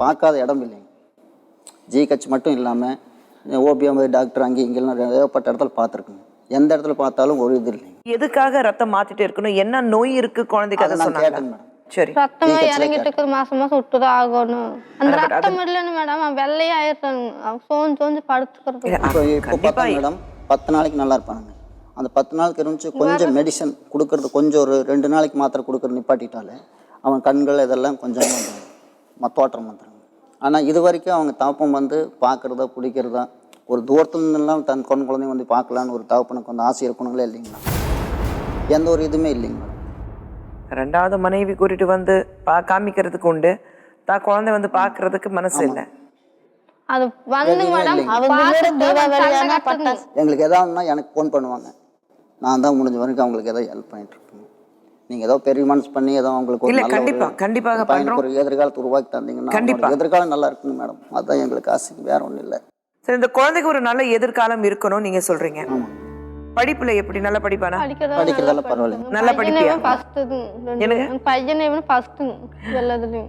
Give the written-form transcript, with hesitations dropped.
பார்க்காத இடம் இல்லைங்க. ஜிஹெச் மட்டும் இல்லாமல் ஓபிஎம் டாக்டர் அங்கே இங்கெல்லாம் ஏகப்பட்ட இடத்துல பார்த்துருக்குங்க. எந்த இடத்துல பார்த்தாலும் ஒரு இது இல்லைங்க. எதுக்காக ரத்தம் மாத்திட்டே இருக்கணும்? என்ன நோய் இருக்கு குழந்தைக்கு? அதை நான் சொன்னாங்க. கேட்டேன் மேடம். சரி. ரத்தமா இறங்கிட்டு இருக்குது, மாசம் மாசம் விட்டுதான் ஆகணும். அந்த ரத்தம் இல்லைன்னு மேடம் அவன் வெள்ளையே ஆயிடுறாங்க, சோஞ்சு படுத்துக்கிறது. இப்போ பார்த்தா மேடம் 10 நாளைக்கு நல்லா இருப்பானுங்க. அந்த 10 நாளுக்கு இருந்துச்சு கொஞ்சம் மெடிசன் கொடுக்கறது, கொஞ்சம் ஒரு 2 நாளைக்கு மாத்திரை கொடுக்கறது நிப்பாட்டிட்டாலே அவன் கண்கள் இதெல்லாம் கொஞ்சம் தோற்றம் வந்துடுங்க. ஆனால் இது வரைக்கும் அவங்க தாப்பம் வந்து பார்க்குறதா பிடிக்கிறதா ஒரு தூரத்துலாம் தன் குழந்தைங்க வந்து பார்க்கலான்னு ஒரு தகப்பனுக்கு வந்து ஆசை இருக்கணுங்களே இல்லைங்களா? எந்த ஒரு இதுவுமே இல்லைங்க மேடம். 2வது மனைவி கூட்டிட்டு வந்து காமிக்கிறதுக்கு உண்டு, குழந்தை வந்து பார்க்கறதுக்கு மனசு இல்லை. அது வந்து மேடம் எங்களுக்கு எதாவதுன்னா எனக்கு ஃபோன் பண்ணுவாங்க. நான் தான் முடிஞ்ச வரைக்கும் அவங்களுக்கு ஏதோ ஹெல்ப் பண்ணிட்டு இருக்கேன். நீங்கள் ஏதோ பெரிய மனசு பண்ணி ஏதோ அவங்களுக்கு ஒரு கண்டிப்பாக பண்றோம். ஒரு எதிர்காலத்தை உருவாக்கி தந்தீங்கன்னா எதிர்காலம் நல்லா இருக்குங்க மேடம். அதுதான் எங்களுக்கு ஆசை, வேற ஒன்றும் இல்லை. சரி, இந்த குழந்தைக்கு ஒரு நல்ல எதிர்காலம் இருக்கணும் நீங்க சொல்றீங்க. படிப்புல எப்படி? நல்ல படிப்பானா? படிக்கிறதால பரவாயில்ல. நல்ல படிப்பியா? பையனே ஃபர்ஸ்ட் எல்லாத்துலயும்.